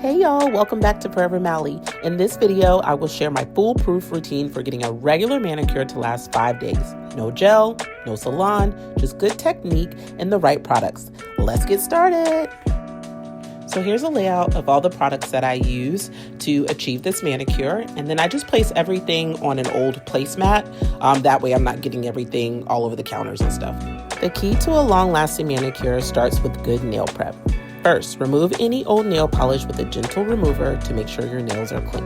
Hey y'all, welcome back to Forever Mally. In this video, I will share my foolproof routine for getting a regular manicure to last 5 days. No gel, no salon, just good technique and the right products. Let's get started. So here's a layout of all the products that I use to achieve this manicure. And then I just place everything on an old placemat. That way I'm not getting everything all over the counters and stuff. The key to a long-lasting manicure starts with good nail prep. First, remove any old nail polish with a gentle remover to make sure your nails are clean.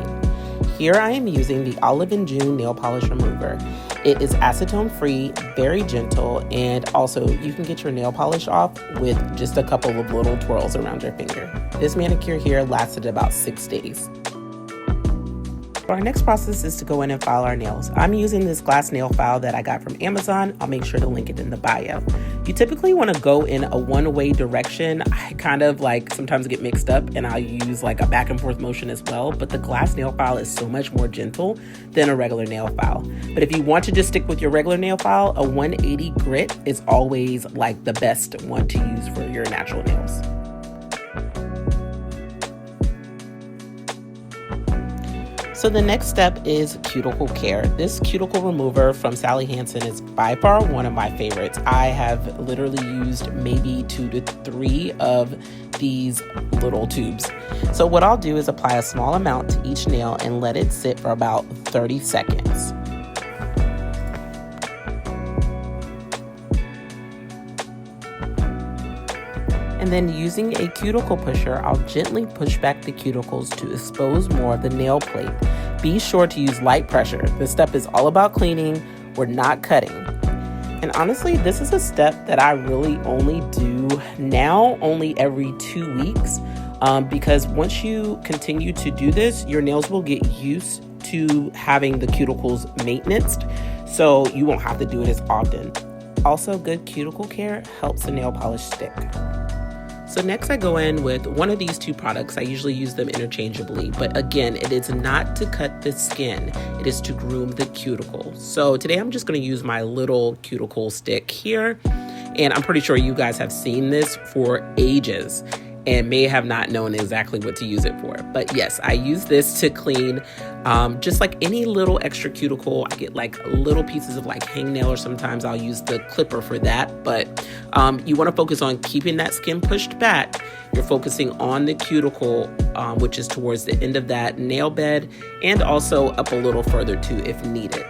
Here I am using the Olive and June nail polish remover. It is acetone-free, very gentle, and also you can get your nail polish off with just a couple of little twirls around your finger. This manicure here lasted about 6 days. Our next process is to go in and file our nails. I'm using this glass nail file that I got from Amazon. I'll make sure to link it in the bio. You typically want to go in a one-way direction. I kind of sometimes get mixed up and I'll use a back and forth motion as well, but the glass nail file is so much more gentle than a regular nail file. But if you want to just stick with your regular nail file, a 180 grit is always the best one to use for your natural nails. So the next step is cuticle care. This cuticle remover from Hansen is by far one of my favorites. I have literally used maybe 2 to 3 of these little tubes. So what I'll do is apply a small amount to each nail and let it sit for about 30 seconds. And then using a cuticle pusher, I'll gently push back the cuticles to expose more of the nail plate. Be sure to use light pressure. This step is all about cleaning, we're not cutting. And honestly, this is a step that I really only do now, only every 2 weeks, because once you continue to do this, your nails will get used to having the cuticles maintenanced, so you won't have to do it as often. Also, good cuticle care helps the nail polish stick. So next I go in with one of these 2 products. I usually use them interchangeably, but again, it is not to cut the skin, it is to groom the cuticle. So today I'm just gonna use my little cuticle stick here, and I'm pretty sure you guys have seen this for ages and may have not known exactly what to use it for. But yes, I use this to clean just any little extra cuticle. I get little pieces of hangnail, or sometimes I'll use the clipper for that. But you wanna focus on keeping that skin pushed back. You're focusing on the cuticle, which is towards the end of that nail bed, and also up a little further too if needed.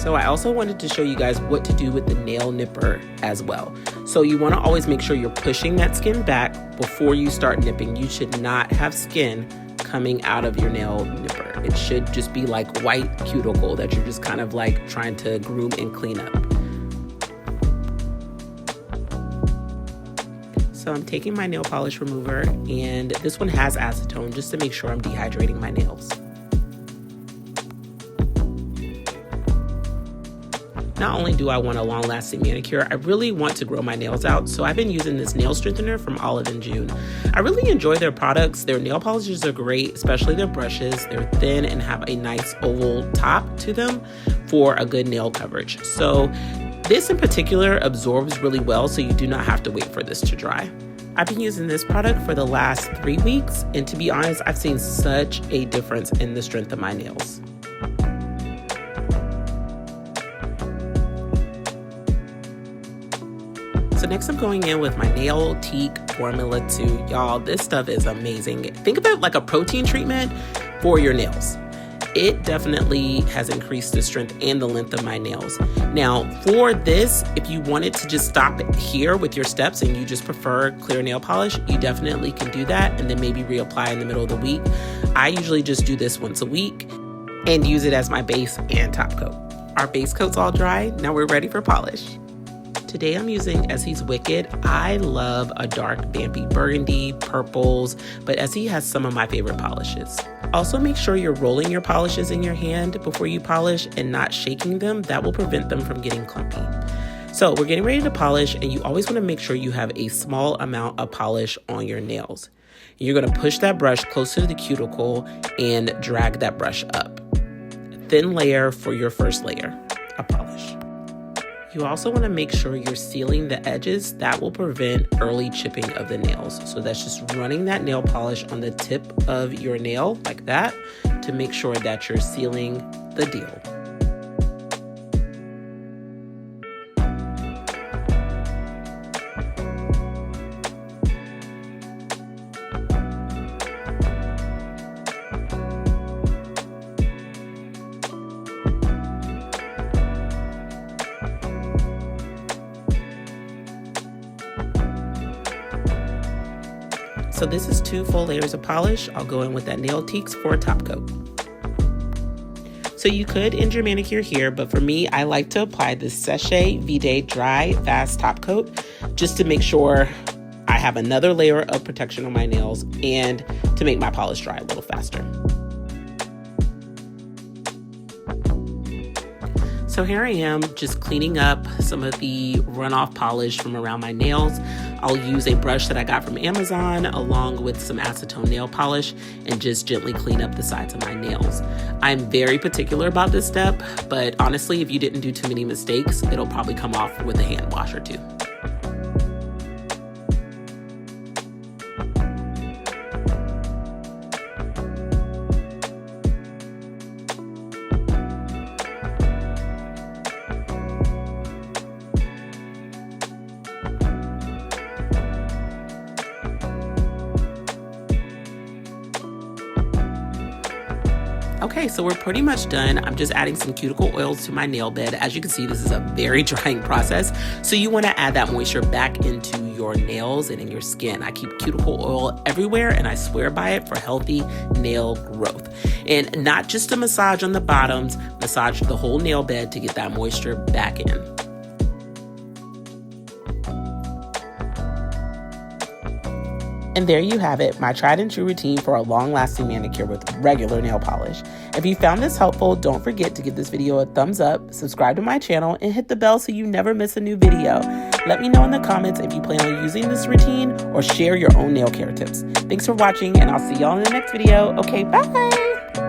So I also wanted to show you guys what to do with the nail nipper as well. So you want to always make sure you're pushing that skin back before you start nipping. You should not have skin coming out of your nail nipper. It should just be white cuticle that you're just kind of trying to groom and clean up. So I'm taking my nail polish remover, and this one has acetone just to make sure I'm dehydrating my nails. Not only do I want a long-lasting manicure, I really want to grow my nails out, so I've been using this nail strengthener from Olive and June. I really enjoy their products. Their nail polishes are great, especially their brushes. They're thin and have a nice oval top to them for a good nail coverage. So this in particular absorbs really well, so you do not have to wait for this to dry. I've been using this product for the last 3 weeks, and to be honest, I've seen such a difference in the strength of my nails. So next I'm going in with my Nail Teak Formula 2. Y'all, this stuff is amazing. Think of it like a protein treatment for your nails. It definitely has increased the strength and the length of my nails. Now for this, if you wanted to just stop here with your steps and you just prefer clear nail polish, you definitely can do that and then maybe reapply in the middle of the week. I usually just do this once a week and use it as my base and top coat. Our base coat's all dry, now we're ready for polish. Today I'm using Essies Wicked. I love a dark vampy burgundy, purples, but Essie has some of my favorite polishes. Also make sure you're rolling your polishes in your hand before you polish and not shaking them. That will prevent them from getting clumpy. So we're getting ready to polish, and you always want to make sure you have a small amount of polish on your nails. You're going to push that brush close to the cuticle and drag that brush up. Thin layer for your first layer of polish. You also want to make sure you're sealing the edges. That will prevent early chipping of the nails. So that's just running that nail polish on the tip of your nail like that to make sure that you're sealing the deal. So this is 2 full layers of polish. I'll go in with that Nail Teaks for a top coat. So you could end your manicure here, but for me, I like to apply this Sachet V-Day Dry Fast Top Coat just to make sure I have another layer of protection on my nails and to make my polish dry a little faster. So here I am just cleaning up some of the runoff polish from around my nails. I'll use a brush that I got from Amazon along with some acetone nail polish and just gently clean up the sides of my nails. I'm very particular about this step, but honestly, if you didn't do too many mistakes, it'll probably come off with a hand wash or two. Okay, so we're pretty much done. I'm just adding some cuticle oils to my nail bed. As you can see, this is a very drying process. So you want to add that moisture back into your nails and in your skin. I keep cuticle oil everywhere and I swear by it for healthy nail growth. And not just a massage on the bottoms, massage the whole nail bed to get that moisture back in. And there you have it, my tried and true routine for a long-lasting manicure with regular nail polish. If you found this helpful, don't forget to give this video a thumbs up, subscribe to my channel, and hit the bell so you never miss a new video. Let me know in the comments if you plan on using this routine or share your own nail care tips. Thanks for watching, and I'll see y'all in the next video. Okay, bye!